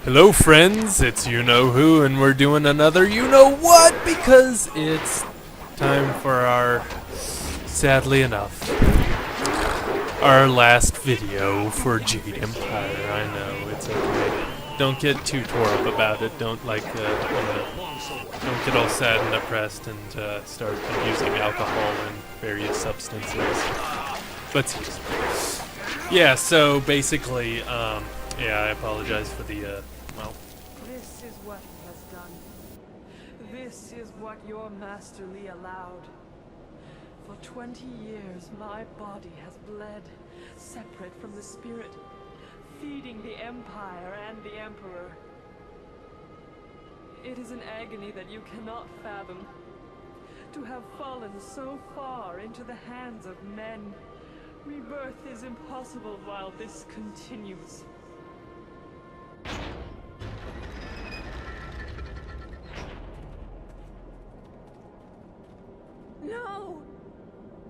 Hello friends, it's you-know-who, and we're doing another you-know-what, because it's time for our, sadly enough, our last video for Jade Empire. I know, it's okay. Don't get too tore up about it, don't don't get all sad and depressed and start abusing alcohol and various substances. But seriously. Yeah, so basically, yeah, I apologize for the, well... This is what he has done. This is what your Master Li allowed. For 20 years, my body has bled, separate from the spirit, feeding the Empire and the Emperor. It is an agony that you cannot fathom. To have fallen so far into the hands of men. Rebirth is impossible while this continues. No!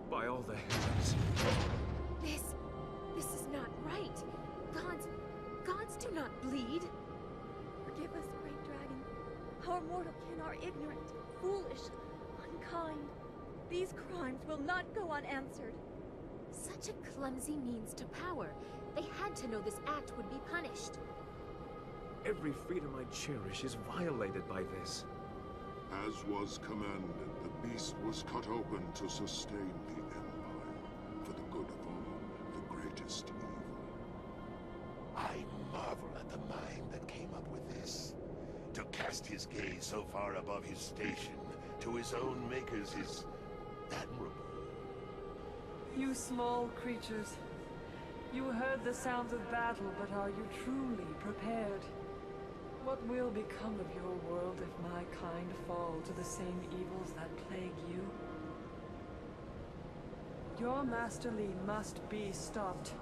By all the heavens. This is not right. Gods do not bleed. Forgive us, Great Dragon. Our mortal kin are ignorant, foolish, unkind. These crimes will not go unanswered. Such a clumsy means to power. They had to know this act would be punished. Every freedom I cherish is violated by this. As was commanded, the beast was cut open to sustain the Empire, for the good of all, the greatest evil. I marvel at the mind that came up with this. To cast his gaze so far above his station, to his own makers, is admirable. You small creatures. You heard the sounds of battle, but are you truly prepared? What will become of your world if my kind fall to the same evils that plague you? Your Master Li must be stopped.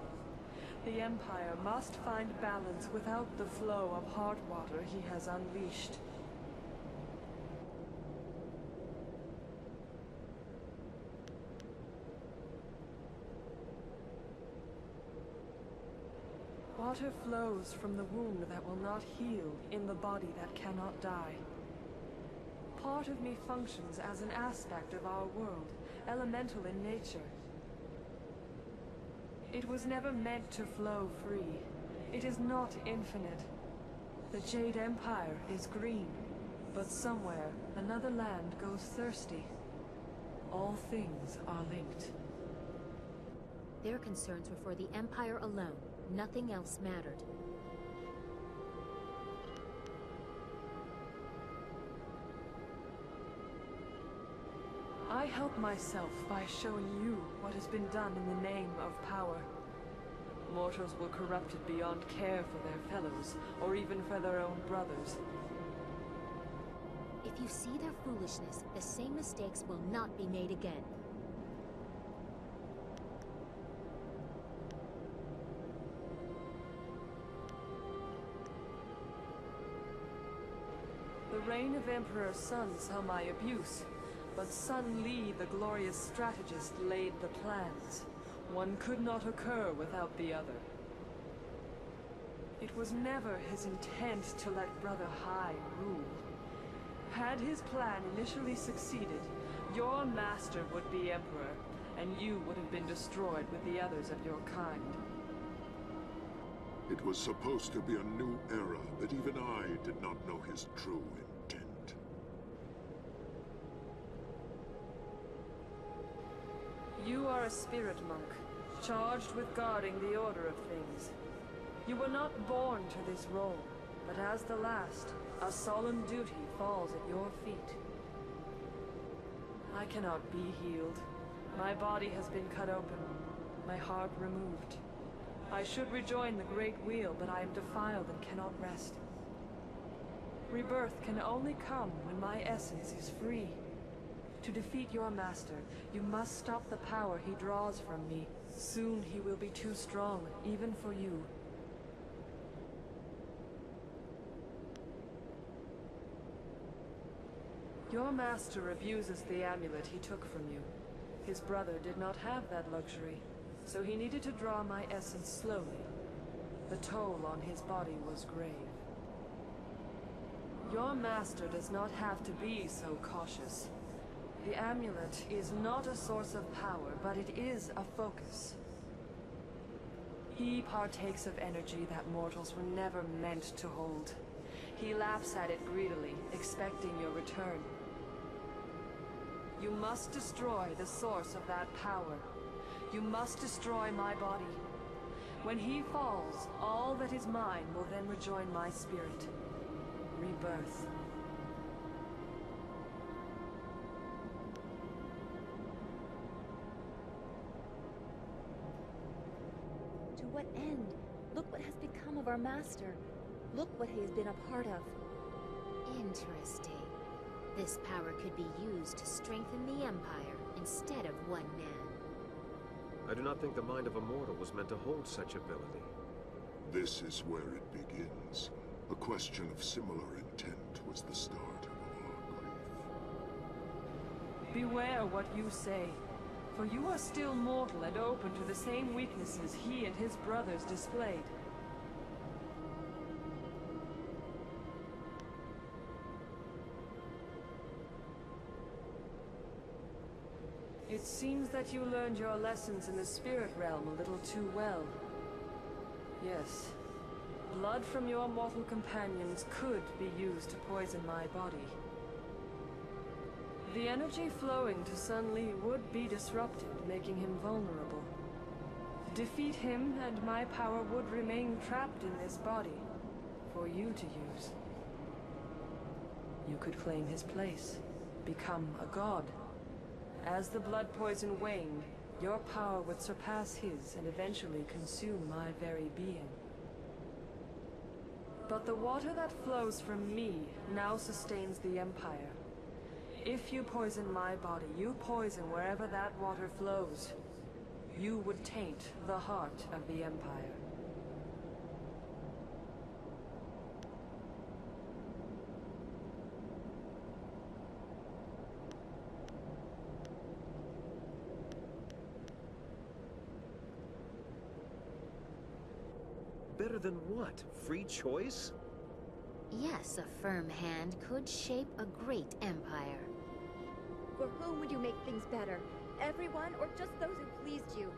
The Empire must find balance without the flow of hard water he has unleashed. Water flows from the wound that will not heal in the body that cannot die. Part of me functions as an aspect of our world, elemental in nature. It was never meant to flow free. It is not infinite. The Jade Empire is green, but somewhere another land goes thirsty. All things are linked. Their concerns were for the Empire alone. Nothing else mattered. I help myself by showing you what has been done in the name of power. Mortals were corrupted beyond care for their fellows, or even for their own brothers. If you see their foolishness, the same mistakes will not be made again. The reign of Emperor Sun saw my abuse, but Sun Li, the glorious strategist, laid the plans. One could not occur without the other. It was never his intent to let Brother Hai rule. Had his plan initially succeeded, your master would be Emperor, and you would have been destroyed with the others of your kind. It was supposed to be a new era, but even I did not know his true intent. You are a spirit monk, charged with guarding the order of things. You were not born to this role, but as the last, a solemn duty falls at your feet. I cannot be healed. My body has been cut open, my heart removed. I should rejoin the Great Wheel, but I am defiled and cannot rest. Rebirth can only come when my essence is free. To defeat your master, you must stop the power he draws from me. Soon he will be too strong, even for you. Your master abuses the amulet he took from you. His brother did not have that luxury, so he needed to draw my essence slowly. The toll on his body was grave. Your master does not have to be so cautious. The amulet is not a source of power, but it is a focus. He partakes of energy that mortals were never meant to hold. He laps at it greedily, expecting your return. You must destroy the source of that power. You must destroy my body. When he falls, all that is mine will then rejoin my spirit. Rebirth. To what end? Look what has become of our master. Look what he has been a part of. Interesting. This power could be used to strengthen the Empire instead of one man. I do not think the mind of a mortal was meant to hold such ability. This is where it begins. A question of similar intent was the start of our grief. Beware what you say, for you are still mortal and open to the same weaknesses he and his brothers displayed. It seems that you learned your lessons in the spirit realm a little too well. Yes. Blood from your mortal companions could be used to poison my body. The energy flowing to Sun Li would be disrupted, making him vulnerable. Defeat him, and my power would remain trapped in this body, for you to use. You could claim his place, become a god. As the blood poison waned, your power would surpass his and eventually consume my very being. But the water that flows from me now sustains the Empire. If you poison my body, you poison wherever that water flows. You would taint the heart of the Empire. Better than what? Free choice? Yes, a firm hand could shape a great empire. For whom would you make things better? Everyone, or just those who pleased you?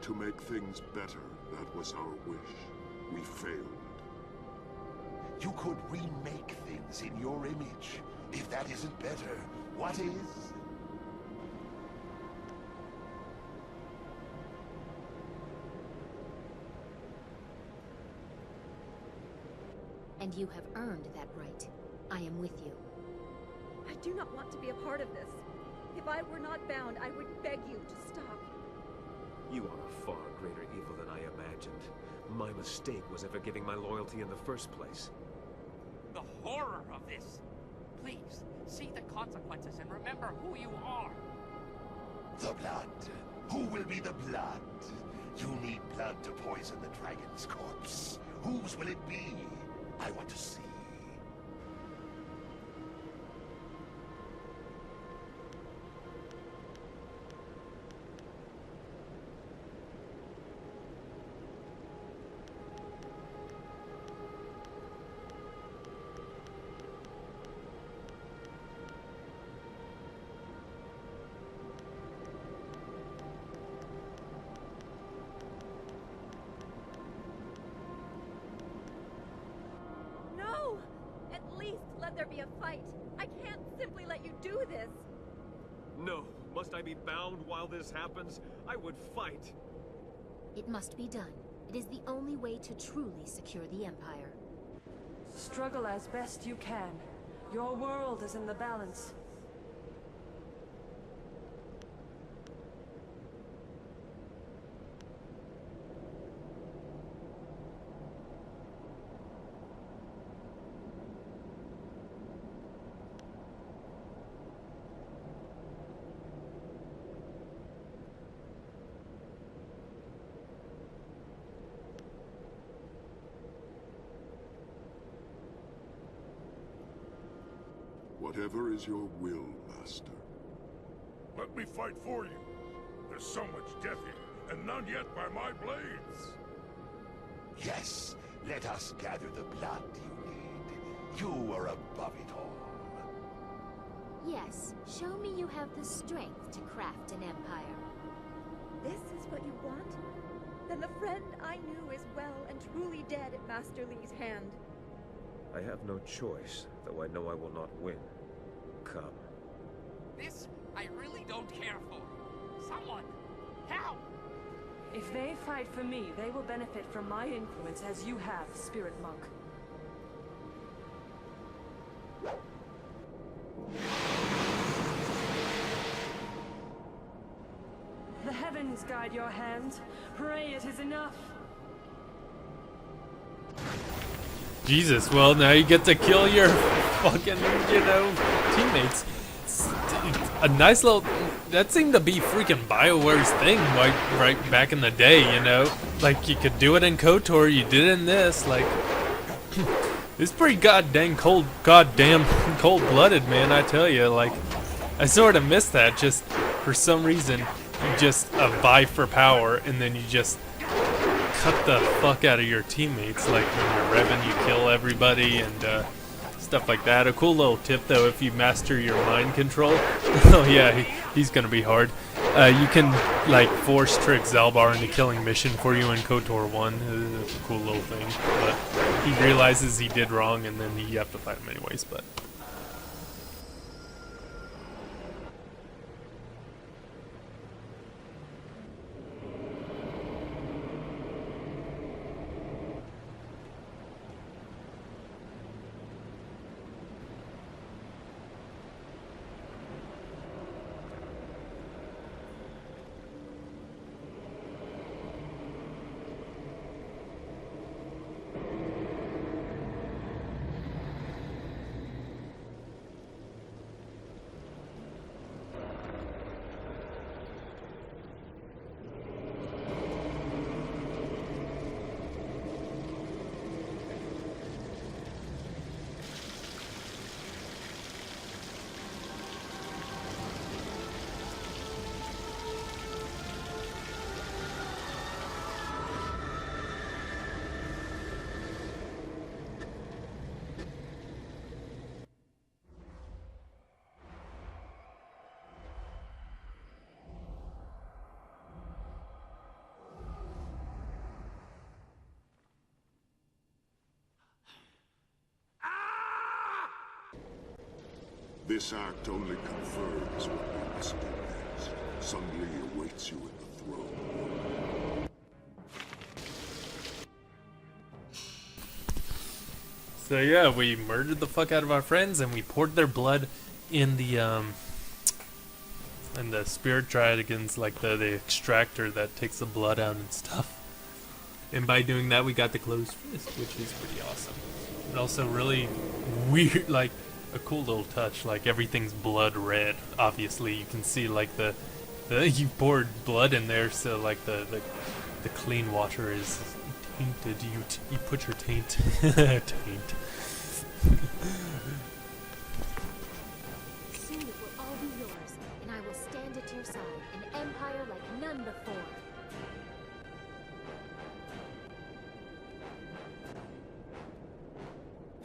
To make things better, that was our wish. We failed. You could remake things in your image. If that isn't better, what is? And you have earned that right. I am with you. I do not want to be a part of this. If I were not bound, I would beg you to stop. You are a far greater evil than I imagined. My mistake was ever giving my loyalty in the first place. The horror of this! Please, see the consequences and remember who you are! The blood. Who will be the blood? You need blood to poison the dragon's corpse. Whose will it be? I want to see. No! At least let there be a fight. I can't simply let you do this. No, must I be bound while this happens? I would fight. It must be done. It is the only way to truly secure the Empire. Struggle as best you can. Your world is in the balance. Whatever is your will, Master. Let me fight for you. There's so much death here, and none yet by my blades. Yes, let us gather the blood you need. You are above it all. Yes, show me you have the strength to craft an empire. This is what you want? Then the friend I knew is well and truly dead at Master Li's hand. I have no choice, though I know I will not win. Come. This I really don't care for. Someone, help! If they fight for me, they will benefit from my influence as you have, Spirit Monk. The heavens guide your hand. Pray it is enough. Jesus, well, now you get to kill your fucking, teammates. It's a nice little... That seemed to be freaking BioWare's thing, like, right back in the day, Like, you could do it in KOTOR, you did it in this, like... It's pretty goddamn cold-blooded, man, I tell you. Like, I sort of miss that, just for some reason. You just vie for power, and then you just cut the fuck out of your teammates. Like, when you're revving, you kill everybody, and stuff like that. A cool little tip, though, if you master your mind control. Oh, yeah, he's gonna be hard. You can, like, force trick Zalbar into killing mission for you in KOTOR 1. It's a cool little thing. But he realizes he did wrong, and then you have to fight him anyways, but... This act only confirms what we must do next. Sun Li awaits you at the throne. So yeah, we murdered the fuck out of our friends, and we poured their blood in the spirit dragon's, like the extractor that takes the blood out and stuff. And by doing that, we got the closed fist, which is pretty awesome. And also really weird, like a cool little touch. Like everything's blood red. Obviously, you can see like the you poured blood in there, so like the clean water is tainted. You put your taint taint. Soon it will all be yours, and I will stand at your side, an empire like none before.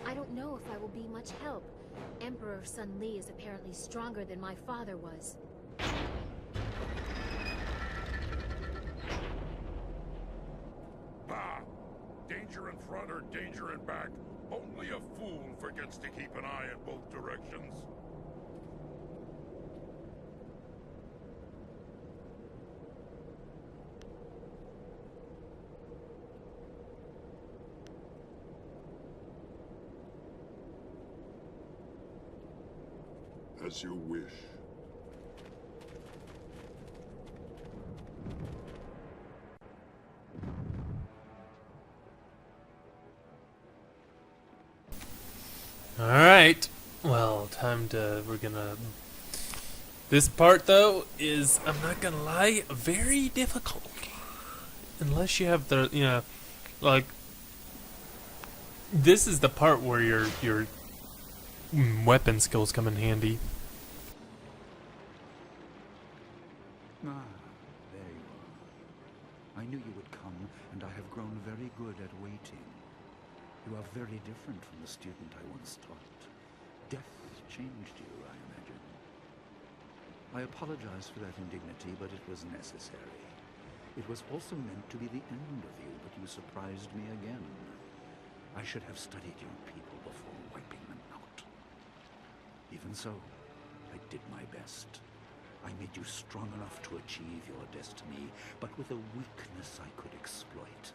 I don't know if I will be much help. Emperor Sun Li is apparently stronger than my father was. Bah! Danger in front or danger in back. Only a fool forgets to keep an eye in both directions. As you wish. Alright, well, this part, though, is, I'm not gonna lie, very difficult. Unless you have the, like, this is the part where your weapon skills come in handy. Ah, there you are. I knew you would come, and I have grown very good at waiting. You are very different from the student I once taught. Death changed you, I imagine. I apologize for that indignity, but it was necessary. It was also meant to be the end of you, but you surprised me again. I should have studied your people before wiping them out. Even so, I did my best. I made you strong enough to achieve your destiny, but with a weakness I could exploit.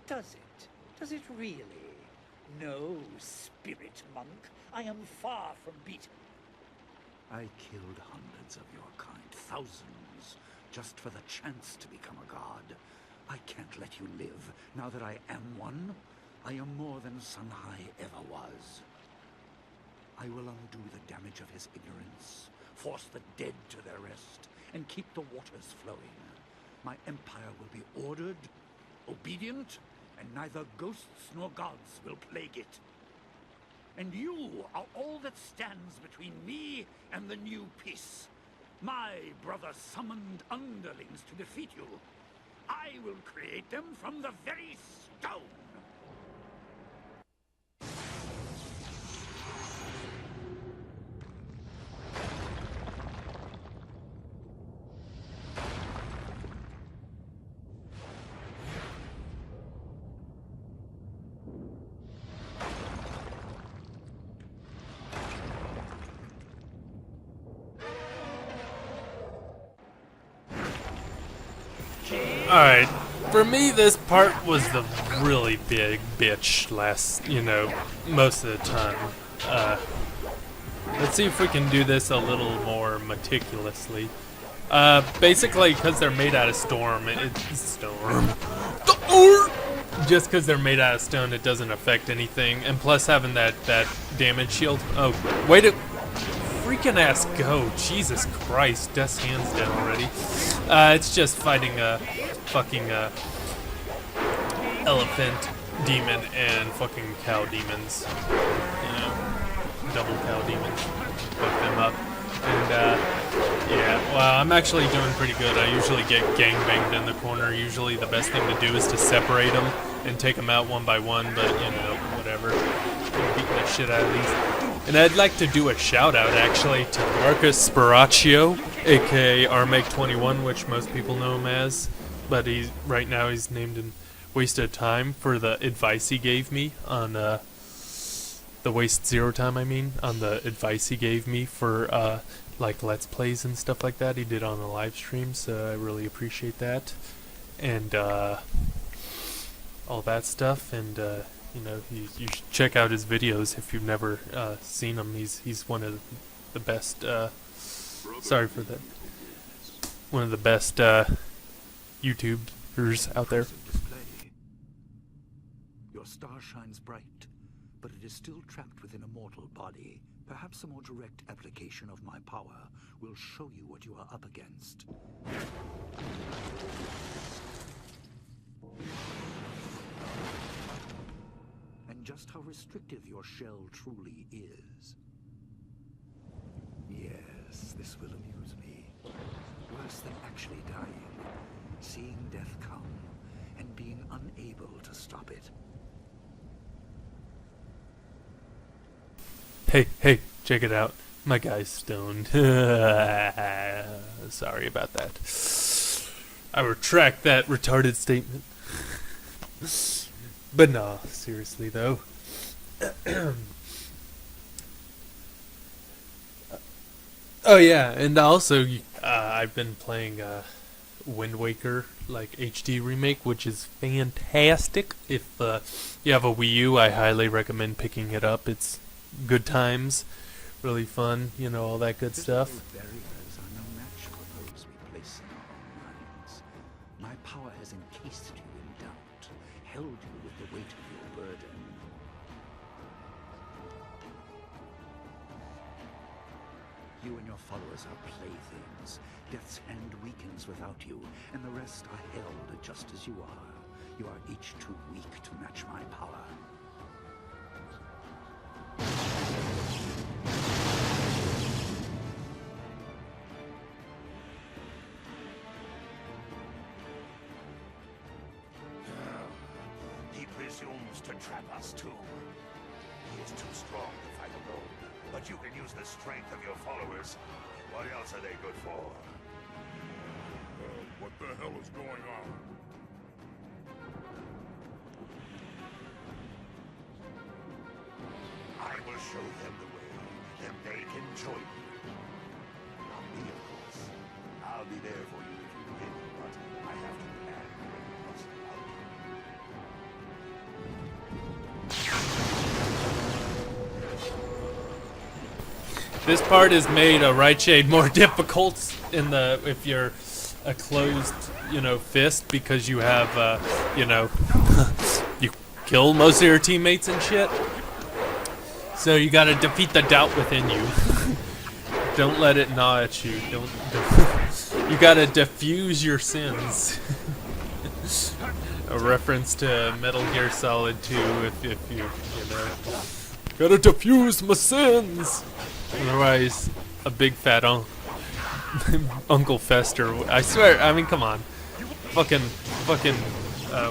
Does it? Does it really? No, spirit monk. I am far from beaten. I killed hundreds of your kind, thousands, just for the chance to become a god. I can't let you live. Now that I am one, I am more than Sunhai ever was. I will undo the damage of his ignorance, force the dead to their rest, and keep the waters flowing. My empire will be ordered, obedient, and neither ghosts nor gods will plague it. And you are all that stands between me and the new peace. My brother summoned underlings to defeat you. I will create them from the very stone. Alright, for me this part was the really big bitch most of the time. Let's see if we can do this a little more meticulously. Basically, because they're made out of stone, just because they're made out of stone, it doesn't affect anything. And plus having that damage shield. Oh, way to freaking ass go. Jesus Christ, Death's hands down already. It's just fighting a fucking elephant demon and fucking cow demons. Double cow demons. Fuck them up. And yeah, well, I'm actually doing pretty good. I usually get gangbanged in the corner. Usually the best thing to do is to separate them and take them out one by one, but whatever. I'm beating the shit out of these. And I'd like to do a shout out actually to Marcus Sparaccio, aka Armeg21, which most people know him as, but right now he's named in Wasted Time for the advice he gave me on the Waste Zero Time. On the advice he gave me for like Let's Plays and stuff like that. He did on the live stream, so I really appreciate that, and all that stuff. And you should check out his videos if you've never seen him. He's one of the best. Sorry for that. One of the best YouTubers out there. Your star shines bright, but it is still trapped within a mortal body. Perhaps a more direct application of my power will show you what you are up against. And just how restrictive your shell truly is. Yes, this will amuse me. Worse than actually dying. Seeing death come, and being unable to stop it. Hey, check it out. My guy's stoned. Sorry about that. I retract that retarded statement. But nah, seriously though. Oh yeah, and also I've been playing Wind Waker HD remake, which is fantastic. If you have a Wii U, I highly recommend picking it up. It's good times, really fun, all that good stuff. Barriers are no match for those we place in our own minds. My power has encased you in doubt, held you with the weight of your burden. You and your followers are playthings. Death's hand weakens without you, and the rest are held just as you are. You are each too weak to match my power. presumes to trap us too. He is too strong to fight alone, but you can use the strength of your followers. What else are they good for? What the hell is going on? I will show them the way, then they can join me. Not me, of course. I'll be there for you if you win, but I have to plan when you must out. This part is made a right shade more difficult in the if you're a closed, fist, because you have, you kill most of your teammates and shit. So you gotta defeat the doubt within you. Don't let it gnaw at you. Don't. You gotta diffuse your sins. A reference to Metal Gear Solid 2. If you gotta diffuse my sins. Otherwise, a big fat Uncle Fester. I swear. I mean, come on. Fucking.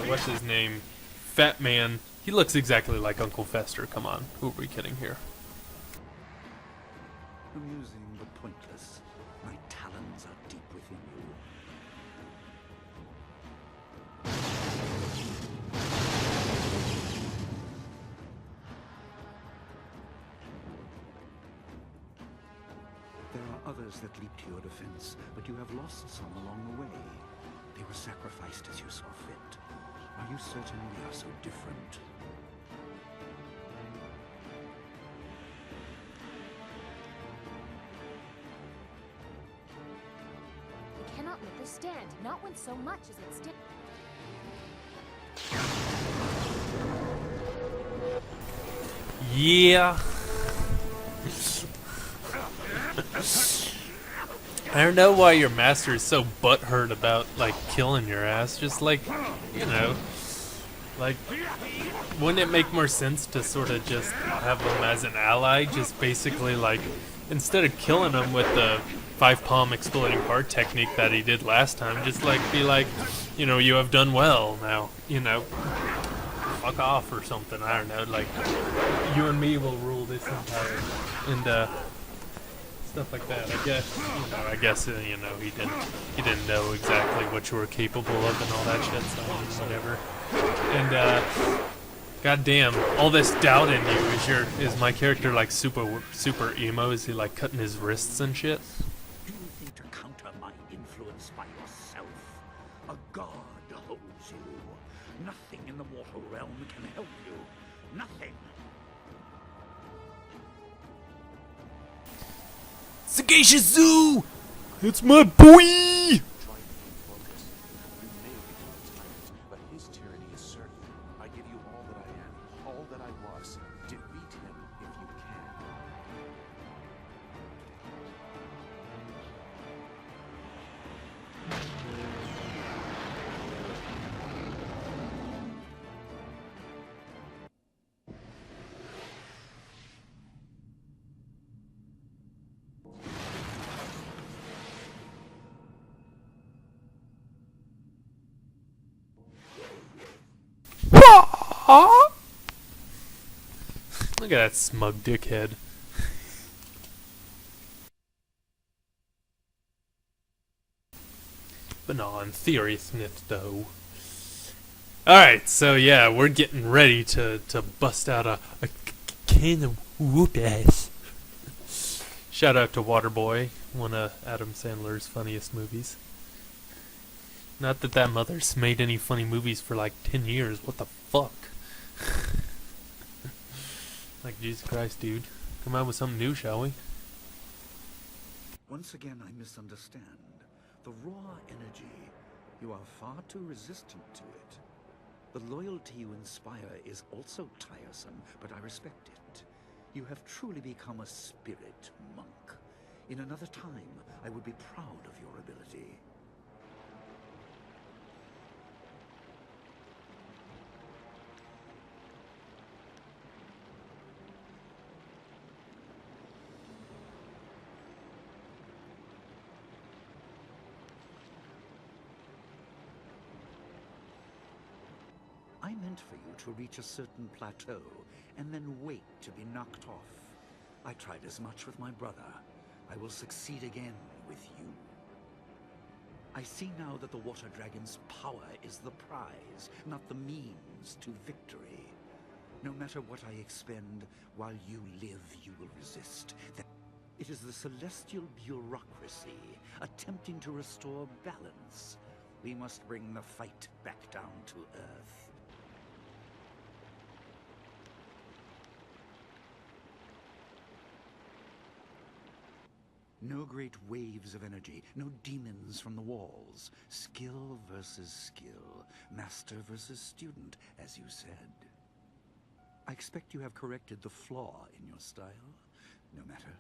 What's his name? Fat Man. He looks exactly like Uncle Fester. Come on. Who are we kidding here? Amusing but pointless. My talons are deep within you. There are others that leap to your defense, but you have lost some along the way. They were sacrificed as you saw fit. Are you certain we are so different? We cannot let this stand, not when so much is at stake. Yeah. I don't know why your master is so butthurt about, killing your ass. Just, wouldn't it make more sense to sort of just have him as an ally? Just basically, instead of killing him with the 5-palm exploding heart technique that he did last time, just, be like, you have done well now, fuck off or something. I don't know, you and me will rule this empire. And, stuff like that. I guess he didn't know exactly what you were capable of and all that shit, so whatever. And goddamn, all this doubt in you. Is my character super emo? Is he cutting his wrists and shit? Do you think to counter my influence by yourself? A god holds you. Nothing in the mortal realm can help you. Nothing. Sagacious Zoo! It's my boy! But his tyranny is certain. I give you all that I am, all that I was. Defeat him if you can. Look at that smug dickhead. But no, in theory, it's not though. Alright, so yeah, we're getting ready to bust out a can of whoop ass. Shout out to Waterboy, one of Adam Sandler's funniest movies. Not that mother's made any funny movies for 10 years. What the fuck? Jesus Christ, dude. Come out with something new, shall we? Once again, I misunderstand. The raw energy. You are far too resistant to it. The loyalty you inspire is also tiresome, but I respect it. You have truly become a spirit monk. In another time, I would be proud of your ability. I meant for you to reach a certain plateau and then wait to be knocked off. I tried as much with my brother. I will succeed again with you. I see now that the Water Dragon's power is the prize, not the means to victory. No matter what I expend, while you live, you will resist. It is the celestial bureaucracy attempting to restore balance. We must bring the fight back down to Earth. No great waves of energy, no demons from the walls. Skill versus skill, master versus student, as you said. I expect you have corrected the flaw in your style. No matter.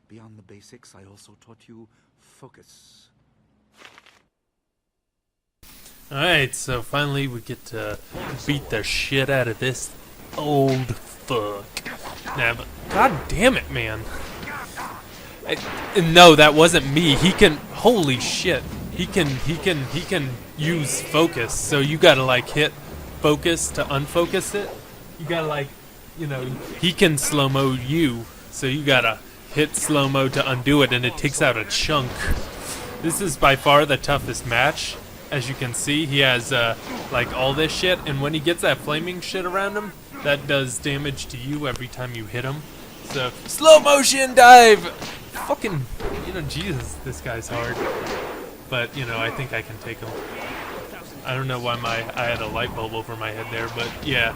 Beyond the basics, I also taught you focus. Alright, so finally we get to beat the shit out of this old fuck. Nah, but god damn it, man. No, that wasn't me. He can, holy shit. He can use focus. So you gotta like hit focus to unfocus it. You gotta like, you know, he can slow-mo you. So you gotta hit slow-mo to undo it and it takes out a chunk. This is by far the toughest match. As you can see, he has like all this shit, and when he gets that flaming shit around him, that does damage to you every time you hit him. So, slow motion dive! Fucking, you know, Jesus, this guy's hard. But, you know, I think I can take him. I don't know why I had a light bulb over my head there, but yeah.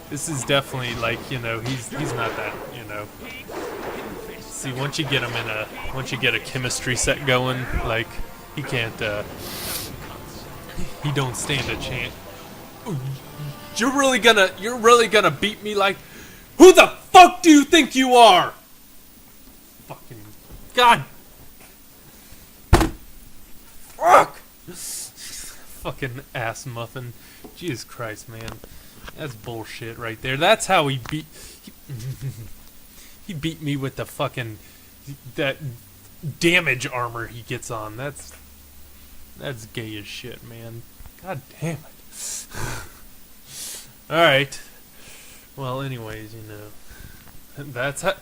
This is definitely like, you know, he's not that, you know. See, once you get him once you get a chemistry set going, like, he can't, he don't stand a chance. You're really gonna beat me like, who the fuck do you think you are? Fucking, god. Fuck. Fucking ass muffin. Jesus Christ, man. That's bullshit right there. That's how he beat, he beat me with the fucking, that damage armor he gets on. That's gay as shit, man. God damn it. Alright. Well, anyways, you know, that's how,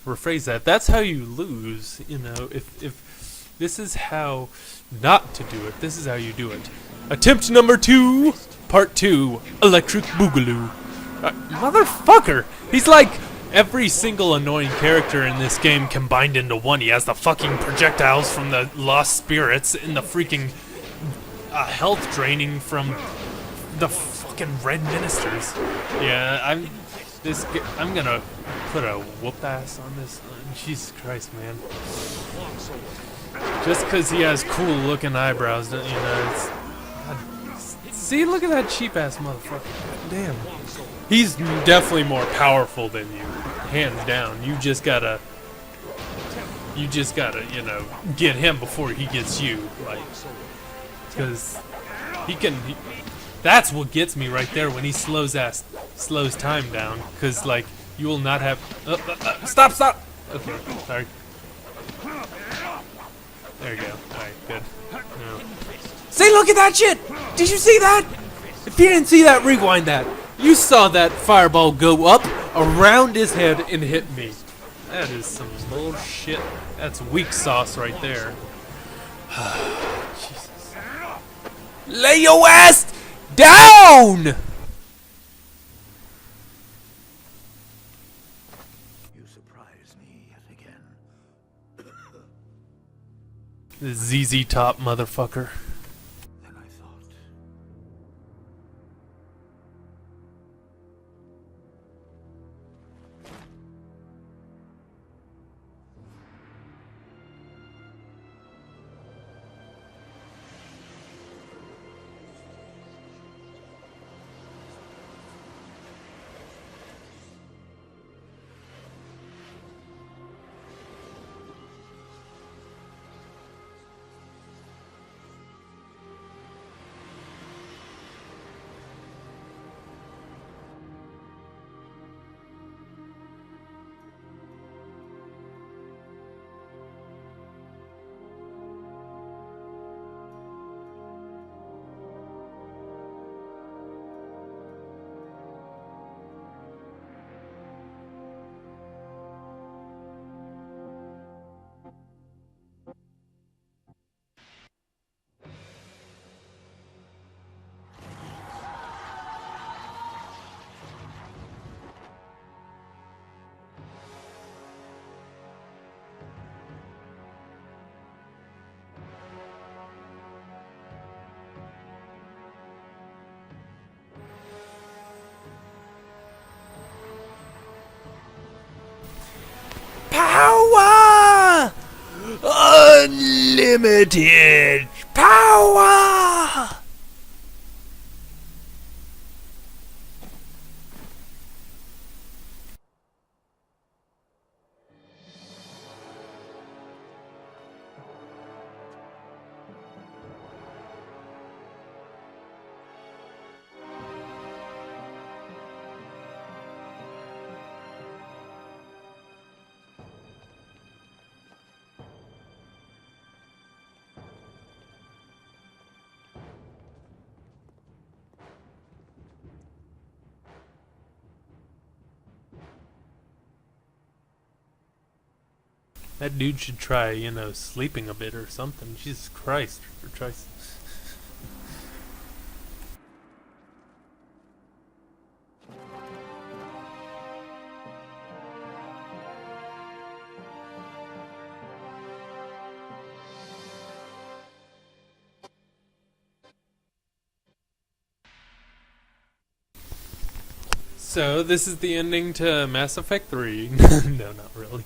rephrase that, that's how you lose, you know, if this is how not to do it, this is how you do it. Attempt number 2, part 2, Electric Boogaloo. Motherfucker! He's like every single annoying character in this game combined into one. He has the fucking projectiles from the lost spirits and the freaking health draining from the fucking red ministers. Yeah, I'm gonna put a whoop ass on this. Jesus Christ, man. Just because he has cool looking eyebrows, you know, it's, God, see, look at that cheap ass motherfucker. Damn. He's definitely more powerful than you, hands down. You just gotta, you know, get him before he gets you, like, because that's what gets me right there when he slows time down, because like you will not have. Stop! Okay, sorry. There you go. All right, good. No. See, look at that shit! Did you see that? If you didn't see that, rewind that. You saw that fireball go up around his head and hit me. That is some bullshit. That's weak sauce right there. Jesus. Lay your ass down! You surprise me yet again. The ZZ Top motherfucker. Than I thought. Unlimited power! That dude should try, you know, sleeping a bit or something. Jesus Christ. Or try. So, this is the ending to Mass Effect 3. No, not really.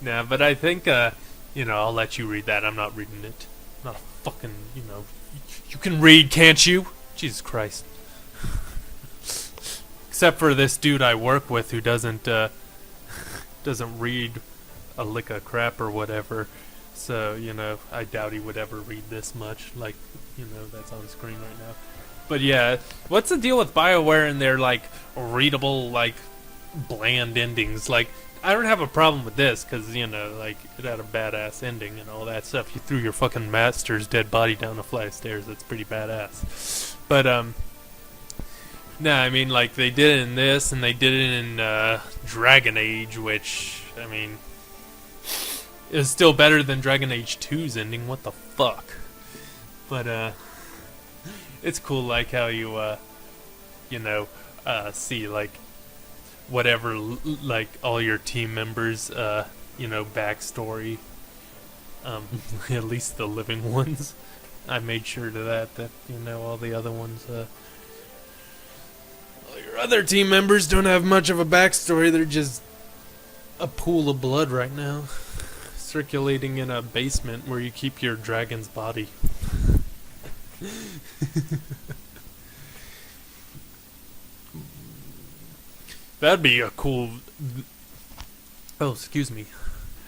Nah, but I think, you know, I'll let you read that. I'm not reading it. I'm not a fucking, you know... You can read, can't you? Jesus Christ. Except for this dude I work with who doesn't read a lick of crap or whatever. So, you know, I doubt he would ever read this much. Like, you know, that's on the screen right now. But yeah, what's the deal with BioWare and their, like, readable, like, bland endings? Like, I don't have a problem with this, because, you know, like, it had a badass ending and all that stuff. You threw your fucking master's dead body down a flight of stairs. That's pretty badass. But, nah, I mean, like, they did it in this, and they did it in, Dragon Age, which, I mean, is still better than Dragon Age 2's ending. What the fuck? But, it's cool, like, how you, you know, see, like, whatever, like, all your team members, you know, backstory. At least the living ones. I made sure to that, you know, all the other ones, all your other team members don't have much of a backstory. They're just a pool of blood right now. Circulating in a basement where you keep your dragon's body. That'd be a cool... Oh, excuse me.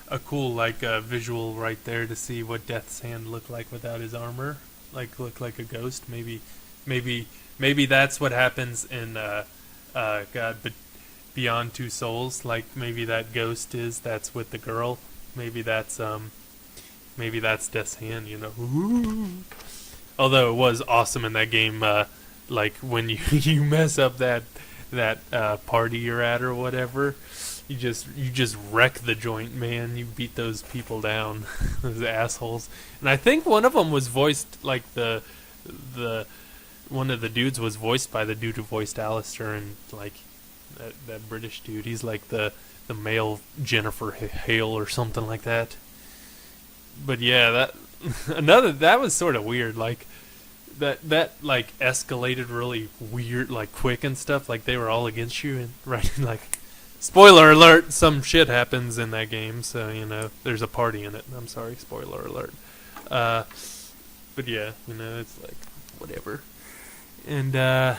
A cool, like, visual right there to see what Death's Hand looked like without his armor. Like, look like a ghost. Maybe that's what happens in, but Beyond Two Souls. Like, maybe that ghost that's with the girl. Maybe that's Death's Hand, you know. Ooh. Although it was awesome in that game, like when you mess up that party you're at or whatever, you just wreck the joint, man. You beat those people down, those assholes. And I think one of them was voiced, like one of the dudes was voiced by the dude who voiced Alistair, and like that British dude. He's like the male Jennifer Hale or something like that. But yeah, that was sort of weird. Like that like escalated really weird, like quick and stuff. Like they were all against you, and right, like, spoiler alert, some shit happens in that game. So you know, there's a party in it. I'm sorry, spoiler alert. But yeah, you know, it's like whatever. And yeah,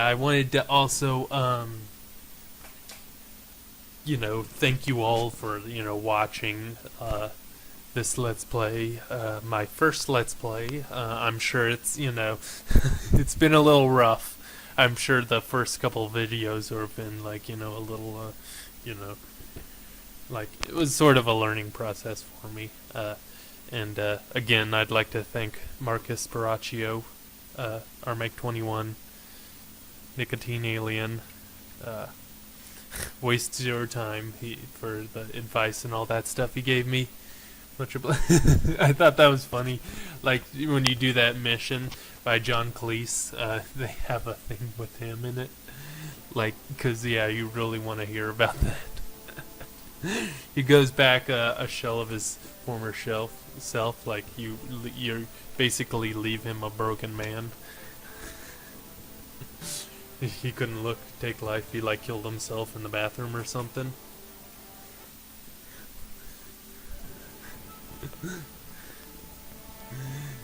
I wanted to also you know, thank you all for, you know, watching this Let's Play, my first Let's Play. I'm sure it's, you know, it's been a little rough. I'm sure the first couple videos have been, like, you know, a little, you know, like, it was sort of a learning process for me. And again, I'd like to thank Marcus Baraccio, Armeg21, Nicotine Alien, Waste Your Time for the advice and all that stuff he gave me. Much I thought that was funny. Like, when you do that mission by John Cleese, they have a thing with him in it. Like, because, yeah, you really want to hear about that. He goes back a shell of his former self. Like, you basically leave him a broken man. He couldn't take life. He, like, killed himself in the bathroom or something.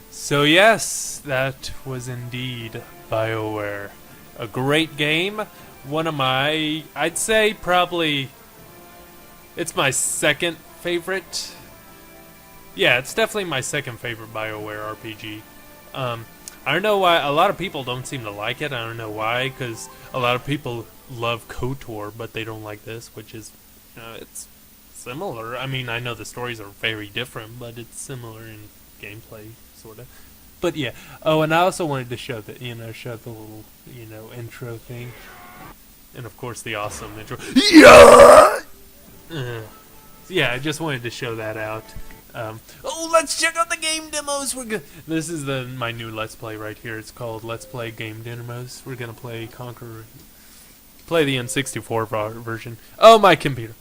So yes, that was indeed BioWare. A great game. One of my, I'd say probably, it's my second favorite. Yeah, it's definitely my second favorite BioWare RPG. I don't know why, a lot of people don't seem to like it. I don't know why, because a lot of people love KOTOR, but they don't like this, which is, it's similar. I mean, I know the stories are very different, but it's similar in gameplay, sort of. But yeah. Oh, and I also wanted to show the, show the little, intro thing. And of course the awesome intro. Yeah! Yeah, I just wanted to show that out. Oh, let's check out the game demos. This is my new Let's Play right here. It's called Let's Play Game Demos. We're gonna play the N64 version. Oh, my computer.